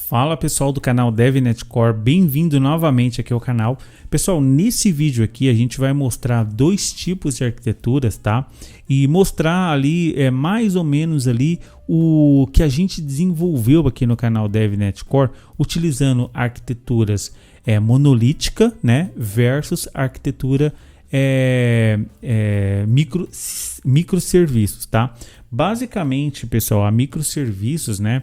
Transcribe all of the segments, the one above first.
Fala pessoal do canal DevNet Core, bem-vindo novamente aqui ao canal. Pessoal, nesse vídeo aqui a gente vai mostrar dois tipos de arquiteturas, tá? E mostrar ali mais ou menos ali o que a gente desenvolveu aqui no canal DevNet Core, utilizando arquiteturas monolítica, né, versus arquitetura microserviços, tá? Basicamente, pessoal, a microserviços, né,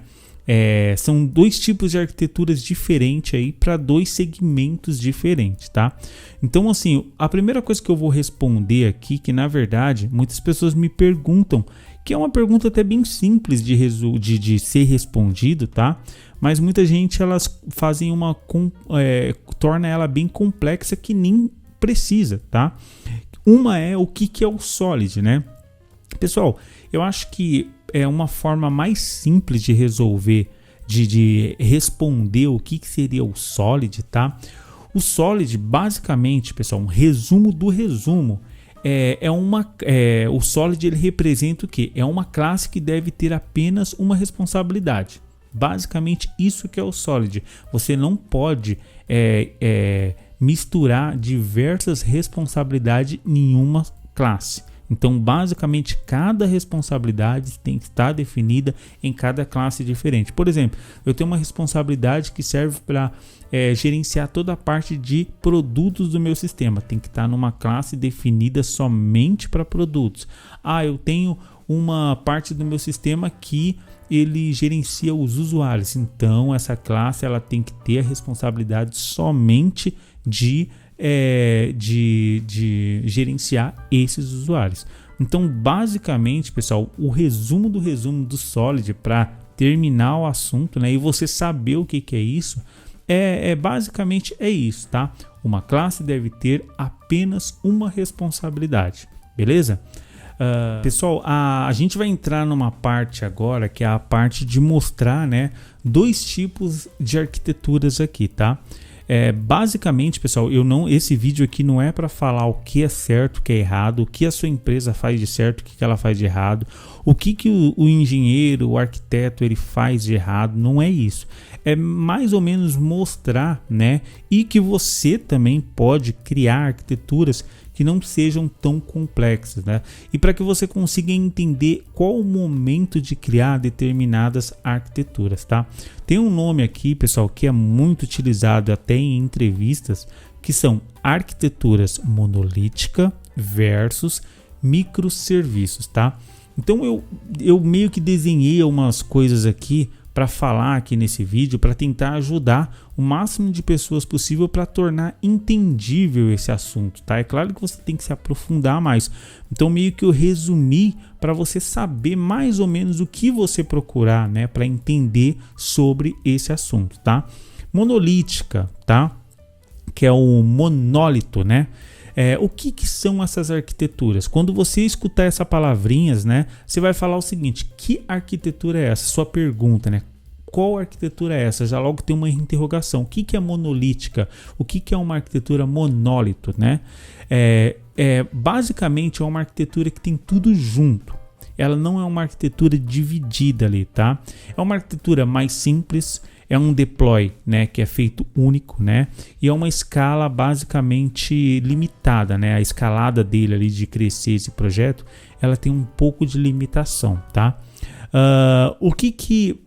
são dois tipos de arquiteturas diferentes aí para dois segmentos diferentes, tá? Então, assim, a primeira coisa que eu vou responder aqui, que na verdade muitas pessoas me perguntam, que é uma pergunta até bem simples de ser respondido, tá? Mas muita gente elas fazem torna ela bem complexa que nem precisa, tá? Uma é o que é o Solid, né? Pessoal, eu acho que é uma forma mais simples de resolver, de responder o que seria o Solid, tá? O Solid, basicamente, pessoal, um resumo do resumo, o Solid ele representa o quê? É uma classe que deve ter apenas uma responsabilidade. Basicamente, isso que é o Solid. Você não pode misturar diversas responsabilidades em uma classe. Então, basicamente, cada responsabilidade tem que estar definida em cada classe diferente. Por exemplo, eu tenho uma responsabilidade que serve para gerenciar toda a parte de produtos do meu sistema. Tem que estar numa classe definida somente para produtos. Eu tenho uma parte do meu sistema que ele gerencia os usuários. Então, essa classe ela tem que ter a responsabilidade somente de gerenciar esses usuários. Então, basicamente, pessoal, o resumo do Solid para terminar o assunto, né, e você saber o que é isso, basicamente é isso, tá? Uma classe deve ter apenas uma responsabilidade, beleza? Pessoal, a gente vai entrar numa parte agora que é a parte de mostrar, né, dois tipos de arquiteturas aqui, tá? Basicamente, pessoal, esse vídeo aqui não é para falar o que é certo, o que é errado, o que a sua empresa faz de certo, o que ela faz de errado, o que o engenheiro, o arquiteto ele faz de errado, não é isso. É mais ou menos mostrar, né, e que você também pode criar arquiteturas que não sejam tão complexas, né? E para que você consiga entender qual o momento de criar determinadas arquiteturas, tá? Tem um nome aqui, pessoal, que é muito utilizado até em entrevistas, que são arquiteturas monolítica versus microserviços, tá? Então eu meio que desenhei umas coisas aqui para falar aqui nesse vídeo, para tentar ajudar o máximo de pessoas possível para tornar entendível esse assunto, tá? É claro que você tem que se aprofundar mais. Então meio que eu resumi para você saber mais ou menos o que você procurar, né, para entender sobre esse assunto, tá? Monolítica, tá? Que é o monólito, né? O que são essas arquiteturas? Quando você escutar essas palavrinhas, né, você vai falar o seguinte: que arquitetura é essa? Sua pergunta, né? Qual arquitetura é essa? Já logo tem uma interrogação. O que é monolítica? O que é uma arquitetura monólito, né? Basicamente é uma arquitetura que tem tudo junto. Ela não é uma arquitetura dividida ali, tá? É uma arquitetura mais simples. É um deploy, né, que é feito único, né, e é uma escala basicamente limitada, né, a escalada dele ali de crescer esse projeto, ela tem um pouco de limitação, tá? O que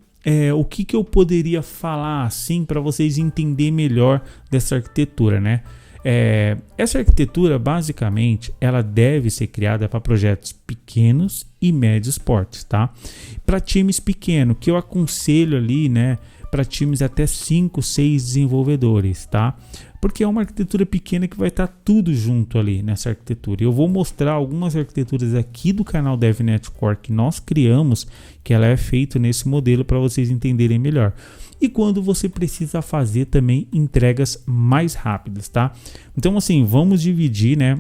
eu poderia falar assim para vocês entenderem melhor dessa arquitetura, né? Essa arquitetura basicamente ela deve ser criada para projetos pequenos e médios portes, tá? Para times pequenos, que eu aconselho ali, né, para times até 5, 6 desenvolvedores, tá? Porque é uma arquitetura pequena que vai estar tudo junto ali nessa arquitetura. Eu vou mostrar algumas arquiteturas aqui do canal DevNet Core que nós criamos, que ela é feita nesse modelo para vocês entenderem melhor. E quando você precisa fazer também entregas mais rápidas, tá? Então assim, vamos dividir, né?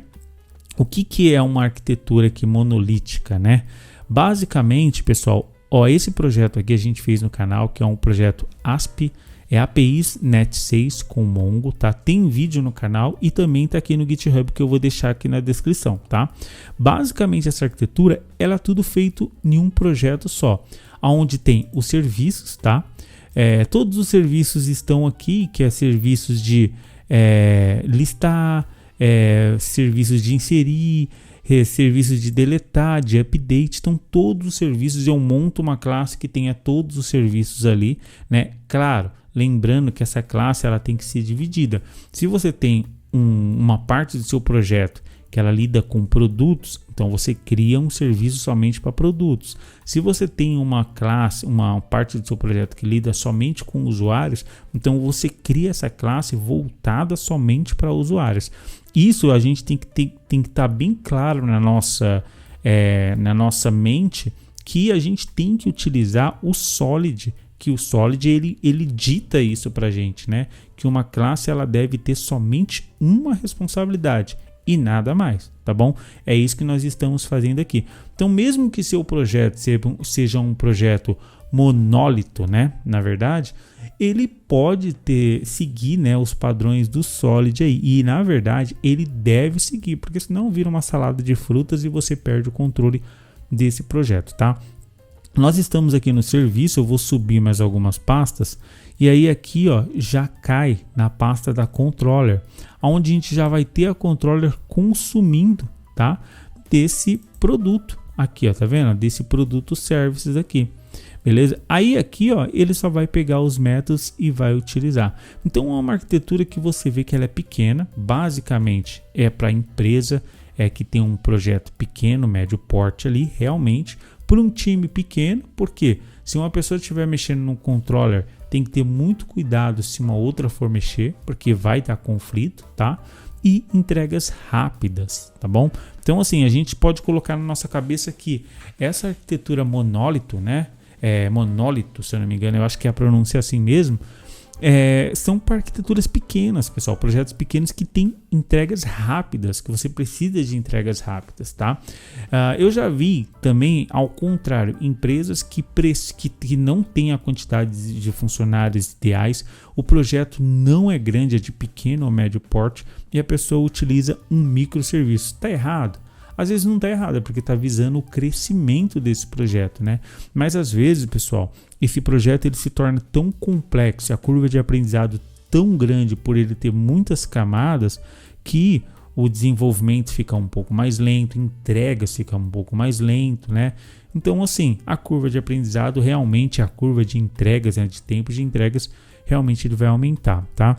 O que é uma arquitetura aqui monolítica, né? Basicamente, pessoal, esse projeto aqui a gente fez no canal, que é um projeto ASP, APIs Net 6 com Mongo, tá? Tem vídeo no canal e também tá aqui no GitHub que eu vou deixar aqui na descrição, tá? Basicamente essa arquitetura, ela é tudo feito em um projeto só, onde tem os serviços, tá? Todos os serviços estão aqui, que é serviços de listar, serviços de inserir, serviços de deletar, de update. Então todos os serviços, eu monto uma classe que tenha todos os serviços ali, né? Claro, lembrando que essa classe ela tem que ser dividida. Se você tem uma parte do seu projeto que ela lida com produtos, então você cria um serviço somente para produtos. Se você tem uma classe, uma parte do seu projeto que lida somente com usuários, então você cria essa classe voltada somente para usuários. Isso a gente tem que estar bem claro na nossa mente, que a gente tem que utilizar o Solid, que o Solid ele dita isso para a gente, né? Que uma classe ela deve ter somente uma responsabilidade e nada mais, tá bom? É isso que nós estamos fazendo aqui. Então, mesmo que seu projeto seja um projeto monólito, né? Na verdade, ele pode seguir, né, os padrões do Solid aí. E, na verdade, ele deve seguir, porque senão vira uma salada de frutas e você perde o controle desse projeto, tá? Nós estamos aqui no serviço, eu vou subir mais algumas pastas. E aí aqui, ó, já cai na pasta da controller, onde a gente já vai ter a controller consumindo, tá? Desse produto aqui, ó, tá vendo? Desse produto services aqui, beleza? Aí aqui, ó, ele só vai pegar os métodos e vai utilizar. Então é uma arquitetura que você vê que ela é pequena, basicamente é para empresa que tem um projeto pequeno, médio porte ali, realmente, para um time pequeno, porque se uma pessoa estiver mexendo no controller, tem que ter muito cuidado se uma outra for mexer, porque vai dar conflito, tá? E entregas rápidas, tá bom? Então, assim, a gente pode colocar na nossa cabeça que essa arquitetura monólito, né? Monólito, se eu não me engano, eu acho que é a pronúncia assim mesmo. São para arquiteturas pequenas, pessoal, projetos pequenos que têm entregas rápidas, que você precisa de entregas rápidas, tá? Eu já vi também, ao contrário, empresas que não têm a quantidade de funcionários ideais, o projeto não é grande, é de pequeno ou médio porte, e a pessoa utiliza um microserviço. Está errado? Às vezes não está errado, é porque está visando o crescimento desse projeto, né? Mas às vezes, pessoal, esse projeto ele se torna tão complexo, a curva de aprendizado tão grande por ele ter muitas camadas, que o desenvolvimento fica um pouco mais lento, entregas fica um pouco mais lento, né? Então, assim, a curva de aprendizado realmente, a curva de entregas, né, de tempo de entregas, realmente ele vai aumentar, tá?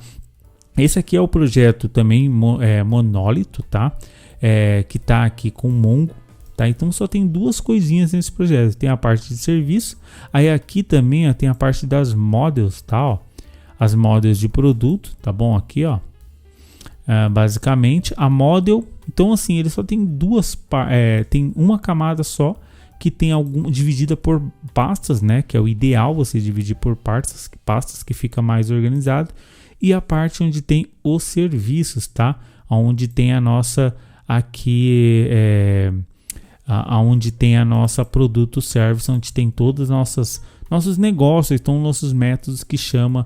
Esse aqui é o projeto também monólito, tá? Que está aqui com Mongo, tá? Então só tem duas coisinhas nesse projeto. Tem a parte de serviço, aí aqui também tem a parte das models, tá? Ó, as models de produto, tá bom? Aqui, ó, basicamente a model. Então assim, ele só tem tem uma camada só que tem dividida por pastas, né? Que é o ideal você dividir por pastas que fica mais organizado. E a parte onde tem os serviços, tá? Onde tem a nossa aqui onde tem a nossa produto service, onde tem todos os nossos negócios, então nossos métodos que chama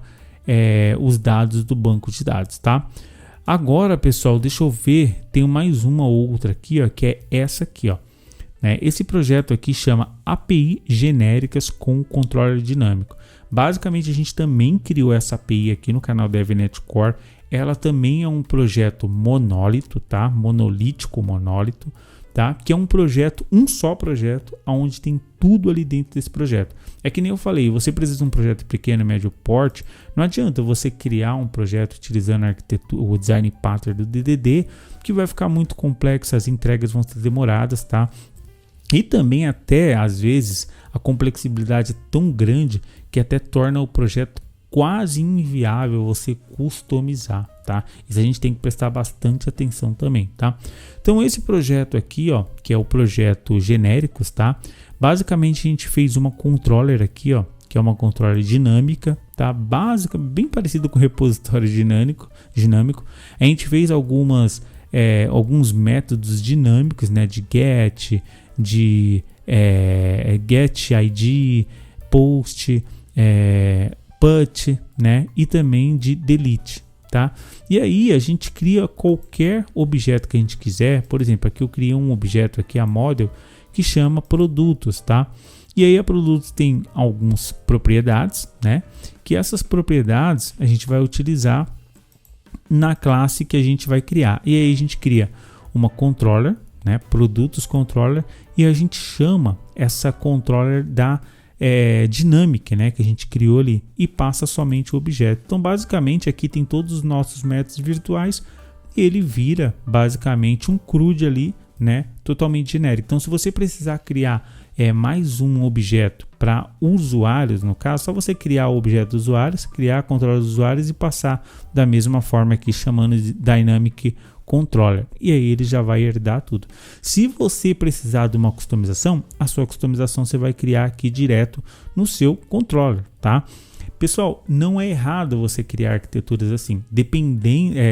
os dados do banco de dados, tá? Agora, pessoal, deixa eu ver, tem mais uma outra aqui, ó, que é essa aqui, ó, né? Esse projeto aqui chama API genéricas com controller dinâmico. Basicamente, a gente também criou essa API aqui no canal DevNet Core. Ela também é um projeto monólito, tá? Monolítico monólito, tá? Que é um projeto, um só projeto, onde tem tudo ali dentro desse projeto. É que nem eu falei, você precisa de um projeto pequeno, médio porte, não adianta você criar um projeto utilizando a arquitetura, o design pattern do DDD, que vai ficar muito complexo, as entregas vão ser demoradas, tá? E também até, às vezes, a complexibilidade é tão grande que até torna o projeto quase inviável você customizar, tá? Isso a gente tem que prestar bastante atenção também, tá? Então esse projeto aqui, ó, que é o projeto genéricos, tá? Basicamente a gente fez uma controller aqui, ó, que é uma controller dinâmica, tá? Básica, bem parecido com o repositório dinâmico. A gente fez alguns métodos dinâmicos, né? De get, get ID, post, put, né? E também de delete, tá? E aí a gente cria qualquer objeto que a gente quiser. Por exemplo, aqui eu criei um objeto aqui, a model, que chama produtos, tá? E aí a Produtos tem algumas propriedades, né? Que essas propriedades a gente vai utilizar na classe que a gente vai criar. E aí a gente cria uma controller, né? Produtos controller, e a gente chama essa controller da dinâmica, né? Que a gente criou ali, e passa somente o objeto. Então basicamente aqui tem todos os nossos métodos virtuais e ele vira basicamente um CRUD ali, né? Totalmente genérico. Então se você precisar criar mais um objeto para usuários, no caso, só você criar o objeto dos usuários, criar a controller dos usuários e passar da mesma forma aqui, chamando de Dynamic Controller. E aí ele já vai herdar tudo. Se você precisar de uma customização, a sua customização você vai criar aqui direto no seu controller, tá? Pessoal, não é errado você criar arquiteturas assim.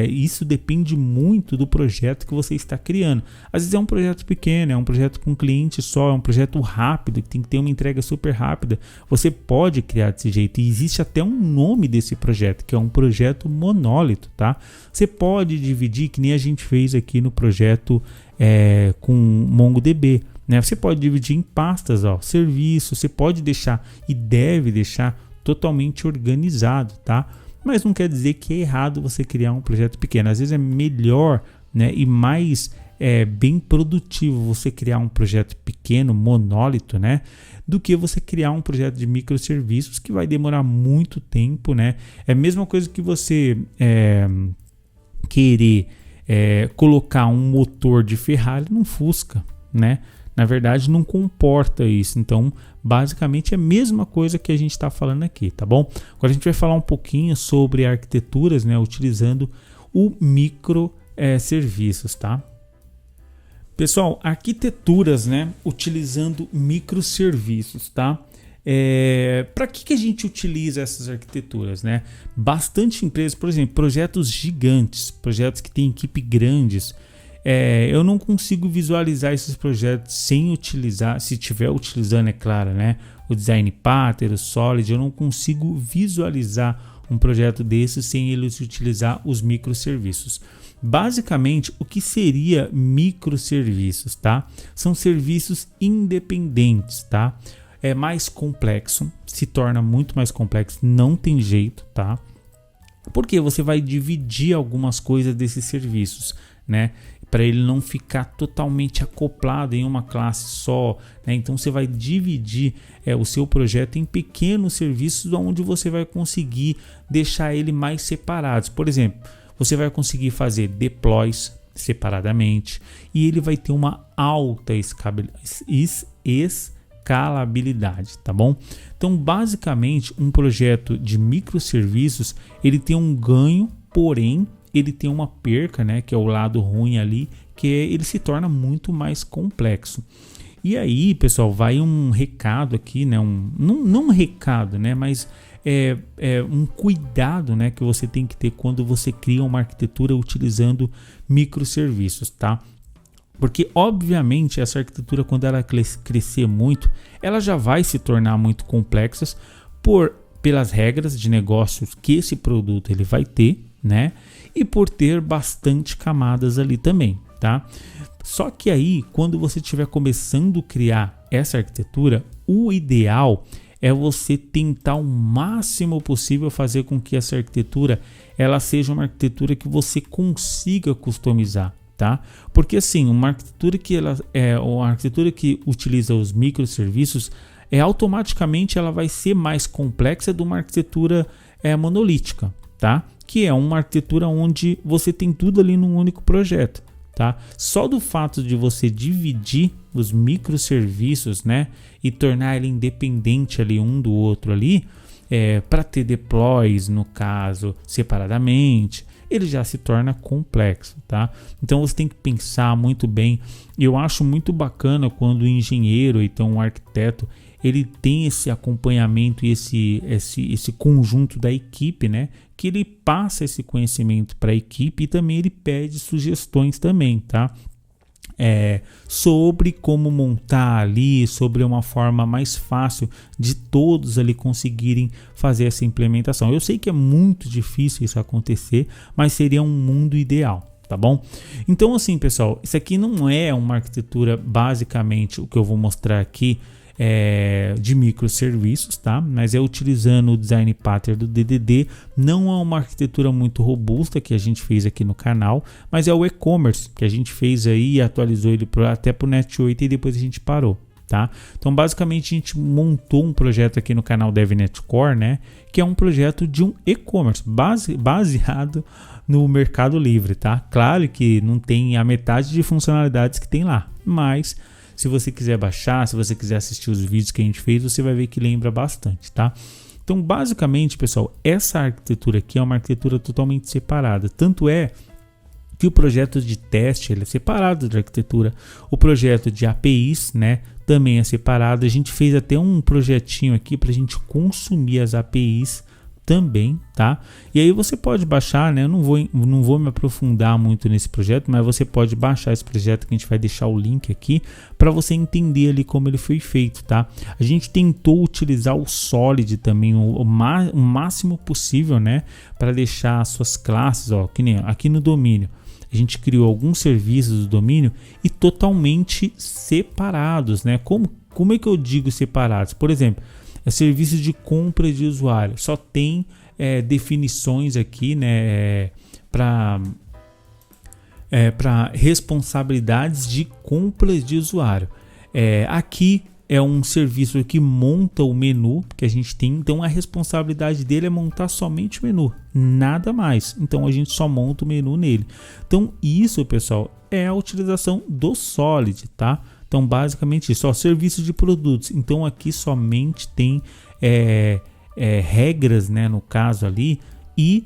Isso depende muito do projeto que você está criando. Às vezes é um projeto pequeno, é um projeto com cliente só, é um projeto rápido, que tem que ter uma entrega super rápida. Você pode criar desse jeito. E existe até um nome desse projeto, que é um projeto monólito, tá? Você pode dividir, que nem a gente fez aqui no projeto com MongoDB, né? Você pode dividir em pastas, serviço. Você pode deixar e deve deixar totalmente organizado, tá? Mas não quer dizer que é errado você criar um projeto pequeno. Às vezes é melhor, né, e mais bem produtivo você criar um projeto pequeno, monólito, né, do que você criar um projeto de microserviços que vai demorar muito tempo, né? É a mesma coisa que você querer colocar um motor de Ferrari num Fusca, né? Na verdade, não comporta isso. Então, basicamente, é a mesma coisa que a gente está falando aqui, tá bom? Agora a gente vai falar um pouquinho sobre arquiteturas, né, utilizando o microserviços, tá? Pessoal, arquiteturas, né, utilizando microserviços, tá? Para que a gente utiliza essas arquiteturas, né? Bastante empresas, por exemplo, projetos gigantes, projetos que têm equipe grandes. Eu não consigo visualizar esses projetos sem utilizar, se estiver utilizando, é claro, né, o Design Pattern, o Solid. Eu não consigo visualizar um projeto desse sem eles utilizar os microserviços. Basicamente, o que seria microserviços, tá? São serviços independentes, tá? É mais complexo, se torna muito mais complexo, não tem jeito, tá? Porque você vai dividir algumas coisas desses serviços, né? Para ele não ficar totalmente acoplado em uma classe só, né? Então você vai dividir o seu projeto em pequenos serviços onde você vai conseguir deixar ele mais separados. Por exemplo, você vai conseguir fazer deploys separadamente e ele vai ter uma alta escalabilidade, tá bom? Então, basicamente, um projeto de microserviços, ele tem um ganho, porém ele tem uma perca, né, que é o lado ruim ali, que ele se torna muito mais complexo. E aí, pessoal, vai um recado aqui, né, não um recado, né, mas um cuidado, né, que você tem que ter quando você cria uma arquitetura utilizando microserviços, tá? Porque, obviamente, essa arquitetura, quando ela crescer muito, ela já vai se tornar muito complexa pelas regras de negócios que esse produto ele vai ter, né? E por ter bastante camadas ali também, tá? Só que aí, quando você estiver começando a criar essa arquitetura, o ideal é você tentar o máximo possível fazer com que essa arquitetura ela seja uma arquitetura que você consiga customizar, tá? Porque assim, uma arquitetura que utiliza os microserviços automaticamente ela vai ser mais complexa de uma arquitetura monolítica, tá? Que é uma arquitetura onde você tem tudo ali num único projeto, tá? Só do fato de você dividir os microserviços, né, e tornar ele independente ali um do outro ali, para ter deploys, no caso, separadamente, ele já se torna complexo, tá? Então você tem que pensar muito bem. Eu acho muito bacana quando o engenheiro, então o arquiteto, ele tem esse acompanhamento e esse conjunto da equipe, né? Que ele passa esse conhecimento para a equipe e também ele pede sugestões também, tá? Sobre como montar ali, sobre uma forma mais fácil de todos ali conseguirem fazer essa implementação. Eu sei que é muito difícil isso acontecer, mas seria um mundo ideal. Tá bom? Então assim, pessoal, isso aqui não é uma arquitetura, basicamente o que eu vou mostrar aqui de microserviços, tá? Mas é utilizando o design pattern do DDD. Não é uma arquitetura muito robusta que a gente fez aqui no canal, mas é o e-commerce que a gente fez aí e atualizou ele até para o Net 8 e depois a gente parou. Tá? Então basicamente a gente montou um projeto aqui no canal DevNet Core, né, que é um projeto de um e-commerce baseado no Mercado Livre, tá? Claro que não tem a metade de funcionalidades que tem lá, mas se você quiser baixar, se você quiser assistir os vídeos que a gente fez, você vai ver que lembra bastante, tá? Então basicamente, pessoal, essa arquitetura aqui é uma arquitetura totalmente separada, tanto é que o projeto de teste ele é separado da arquitetura, o projeto de APIs, né, também é separado. A gente fez até um projetinho aqui para a gente consumir as APIs também, tá? E aí você pode baixar, né? Eu não vou me aprofundar muito nesse projeto, mas você pode baixar esse projeto que a gente vai deixar o link aqui para você entender ali como ele foi feito, tá? A gente tentou utilizar o Solid também o máximo possível, né? Para deixar as suas classes, ó, que nem aqui no domínio. A gente criou alguns serviços do domínio e totalmente separados, né? Como é que eu digo separados? Por exemplo, serviço de compra de usuário. Só tem definições aqui, né? Para responsabilidades de compras de usuário. Aqui é um serviço que monta o menu que a gente tem, então a responsabilidade dele é montar somente o menu, nada mais. Então a gente só monta o menu nele. Então isso, pessoal, é a utilização do Solid, tá? Então basicamente isso, ó, serviço de produtos. Então aqui somente tem regras, né, no caso ali, e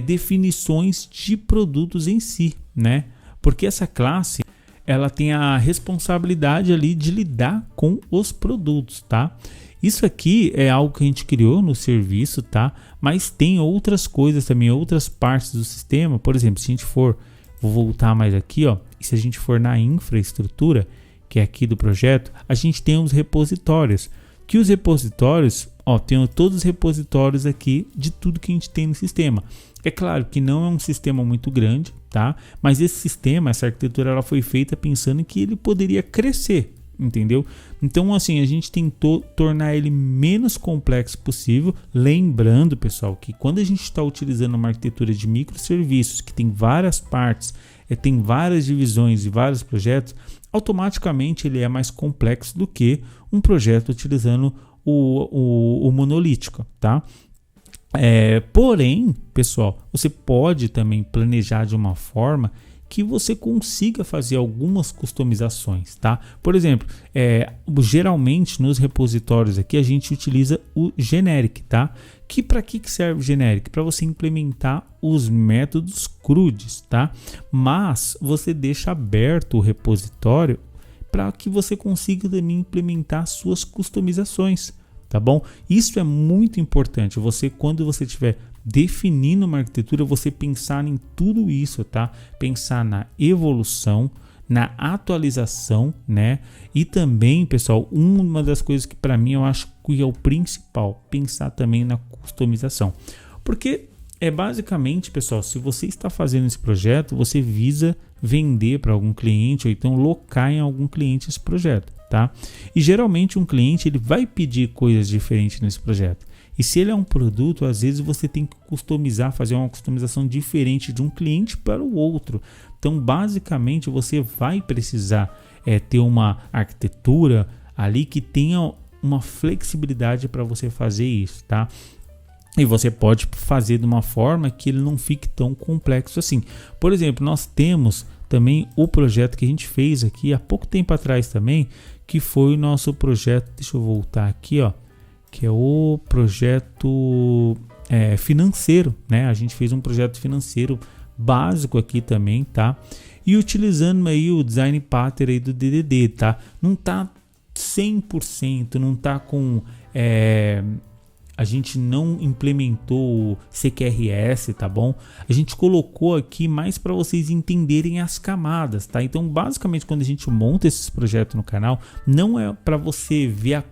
definições de produtos em si, né? Porque essa classe ela tem a responsabilidade ali de lidar com os produtos, tá? Isso aqui é algo que a gente criou no serviço, tá? Mas tem outras coisas também, outras partes do sistema. Por exemplo, se a gente for, vou voltar mais aqui, ó, e se a gente for na infraestrutura, que é aqui do projeto, a gente tem os repositórios, que os repositórios, ó, tem todos os repositórios aqui de tudo que a gente tem no sistema. É claro que não é um sistema muito grande, tá? Mas esse sistema, essa arquitetura, ela foi feita pensando que ele poderia crescer, entendeu? Então, assim, a gente tentou tornar ele menos complexo possível, lembrando, pessoal, que quando a gente está utilizando uma arquitetura de microserviços, que tem várias partes, tem várias divisões e vários projetos, automaticamente ele é mais complexo do que um projeto utilizando o monolítico, tá? Porém, pessoal, você pode também planejar de uma forma que você consiga fazer algumas customizações, tá? Por exemplo, geralmente nos repositórios aqui a gente utiliza o generic, tá? Que para que serve o generic? Para você implementar os métodos CRUDs, tá? Mas você deixa aberto o repositório para que você consiga também implementar suas customizações, tá bom? Isso é muito importante. Quando você estiver definindo uma arquitetura, você pensar em tudo isso, tá? Pensar na evolução, na atualização, né? E também, pessoal, uma das coisas que para mim eu acho que é o principal, pensar também na customização. Porque basicamente, pessoal, se você está fazendo esse projeto, você visa vender para algum cliente ou então locar em algum cliente esse projeto, tá? E geralmente um cliente ele vai pedir coisas diferentes nesse projeto. E se ele é um produto, às vezes você tem que customizar, fazer uma customização diferente de um cliente para o outro. Então, basicamente, você vai precisar ter uma arquitetura ali que tenha uma flexibilidade para você fazer isso, tá? E você pode fazer de uma forma que ele não fique tão complexo assim. Por exemplo, nós temos também o projeto que a gente fez aqui há pouco tempo atrás também, que foi o nosso projeto, deixa eu voltar aqui, ó, que é o projeto financeiro, né? A gente fez um projeto financeiro básico aqui também, tá? E utilizando aí o design pattern aí do DDD, tá? Não tá 100%, não tá com... a gente não implementou o CQRS, tá bom? A gente colocou aqui mais para vocês entenderem as camadas, tá? Então, basicamente, quando a gente monta esses projetos no canal, não é para você ver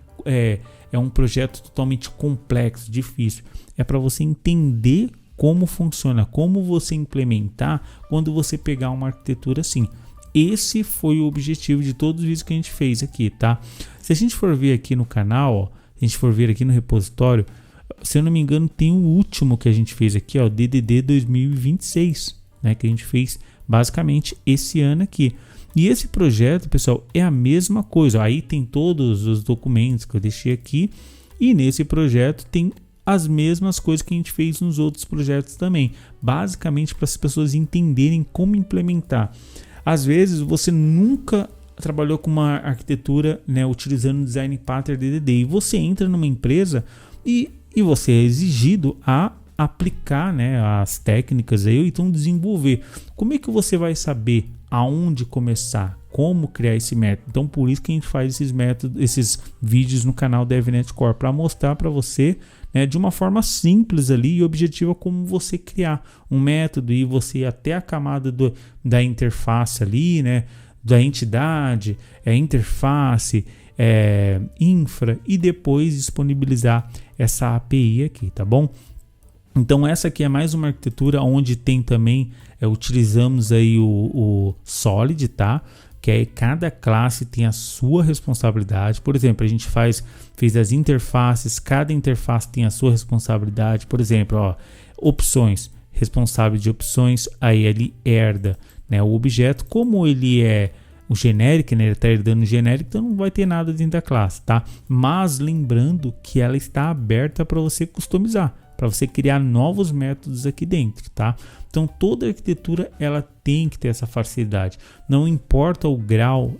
é um projeto totalmente complexo, difícil. É para você entender como funciona, como você implementar quando você pegar uma arquitetura assim. esse foi o objetivo de todos os vídeos que a gente fez aqui, tá? Se a gente for ver aqui no canal, ó, se a gente for ver aqui no repositório, se eu não me engano, tem o último que a gente fez aqui, ó, DDD 2026, né? Que a gente fez basicamente esse ano aqui. E esse projeto, pessoal, é a mesma coisa. Aí tem todos os documentos que eu deixei aqui. E nesse projeto tem as mesmas coisas que a gente fez nos outros projetos também. Basicamente para as pessoas entenderem como implementar. Às vezes você nunca trabalhou com uma arquitetura, né, utilizando o Design Pattern DDD. E você entra numa empresa e você é exigido a aplicar, né, as técnicas aí, ou então desenvolver. Como é que você vai saber aonde começar, como criar esse método? Então por isso que a gente faz esses métodos, esses vídeos no canal DevNet Core, para mostrar para você, né, de uma forma simples ali e objetiva, como você criar um método e você ir até a camada da interface ali, né, da entidade, interface, infra, e depois disponibilizar essa API aqui, tá bom? Então essa aqui é mais uma arquitetura onde tem também, utilizamos aí o Solid, tá? Que é cada classe tem a sua responsabilidade. Por exemplo, a gente fez as interfaces, cada interface tem a sua responsabilidade. Por exemplo, ó, opções, responsável de opções, aí ele herda, né, o objeto. Como ele é o genérico, né, ele está herdando o genérico, então não vai ter nada dentro da classe, tá? Mas lembrando que ela está aberta para você customizar, para você criar novos métodos aqui dentro, tá? Então toda arquitetura ela tem que ter essa facilidade. Não importa o grau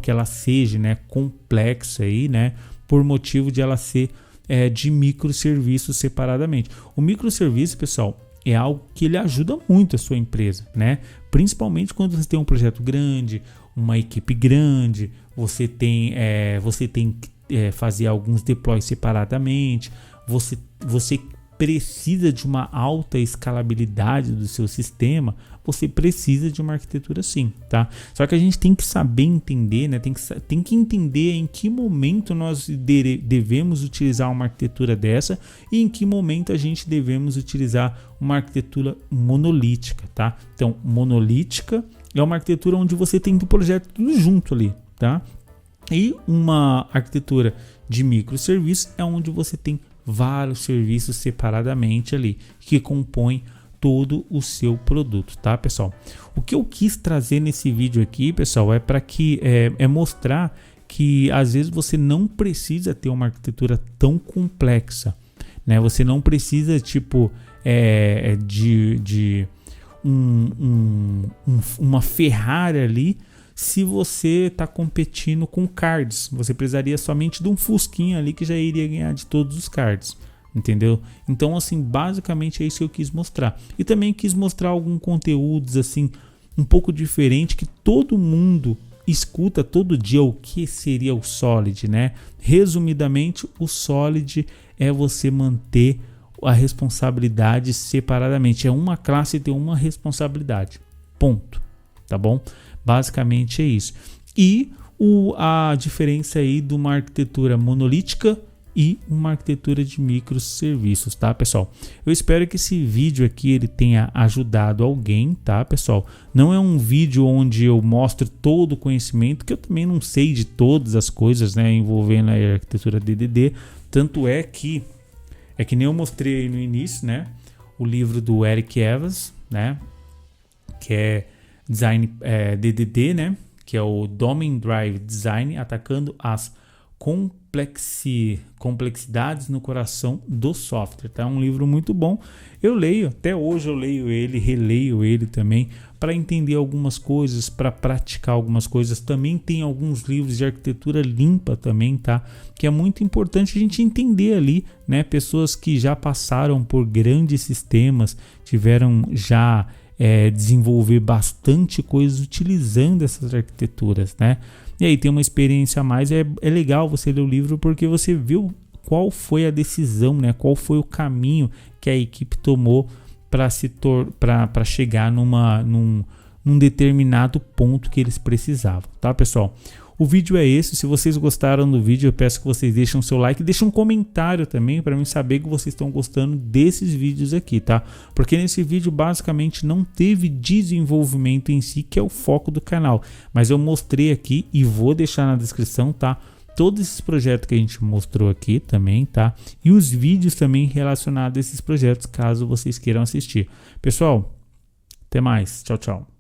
que ela seja, né, complexa aí, né, por motivo de ela ser de microserviços separadamente. O microserviço, pessoal, é algo que ele ajuda muito a sua empresa, né? Principalmente quando você tem um projeto grande, uma equipe grande, você tem que fazer alguns deploys separadamente. Você precisa de uma alta escalabilidade do seu sistema, você precisa de uma arquitetura assim, tá? Só que a gente tem que saber entender, né? Tem que entender em que momento nós devemos utilizar uma arquitetura dessa e em que momento a gente devemos utilizar uma arquitetura monolítica, tá? Então, monolítica é uma arquitetura onde você tem o projeto tudo junto ali, tá? E uma arquitetura de microserviço é onde você tem vários serviços separadamente ali, que compõem todo o seu produto, tá, pessoal? O que eu quis trazer nesse vídeo aqui, pessoal, é para que mostrar que às vezes você não precisa ter uma arquitetura tão complexa, né? Você não precisa tipo de uma Ferrari ali. Se você está competindo com cards, você precisaria somente de um fusquinha ali que já iria ganhar de todos os cards, entendeu? Então, assim, basicamente é isso que eu quis mostrar. E também quis mostrar alguns conteúdos, assim, um pouco diferente, que todo mundo escuta todo dia. O que seria o Solid, né? Resumidamente, o Solid é você manter a responsabilidade separadamente. É uma classe ter uma responsabilidade. Ponto. Tá bom? Basicamente é isso. E a diferença aí de uma arquitetura monolítica e uma arquitetura de microserviços, tá, pessoal? Eu espero que esse vídeo aqui ele tenha ajudado alguém, tá, pessoal? Não é um vídeo onde eu mostro todo o conhecimento, que eu também não sei de todas as coisas, né, envolvendo a arquitetura DDD. Tanto é que nem eu mostrei no início, né, o livro do Eric Evans, né, que é Design DDD, né? Que é o Domain Drive Design, atacando as complexidades no coração do software, tá? É um livro muito bom. Eu leio, até hoje eu leio ele, releio ele também para entender algumas coisas, para praticar algumas coisas. Também tem alguns livros de arquitetura limpa também, tá? Que é muito importante a gente entender ali, né? Pessoas que já passaram por grandes sistemas, tiveram já desenvolver bastante coisas utilizando essas arquiteturas, né? E aí tem uma experiência a mais. É legal você ler o livro porque você viu qual foi a decisão, né? Qual foi o caminho que a equipe tomou para chegar num determinado ponto que eles precisavam, tá, pessoal? o vídeo é esse. Se vocês gostaram do vídeo, eu peço que vocês deixem o seu like, deixem um comentário também para mim saber que vocês estão gostando desses vídeos aqui, tá? Porque nesse vídeo basicamente não teve desenvolvimento em si, que é o foco do canal, mas eu mostrei aqui e vou deixar na descrição, tá? Todos esses projetos que a gente mostrou aqui também, tá? E os vídeos também relacionados a esses projetos, caso vocês queiram assistir. Pessoal, até mais. Tchau, tchau.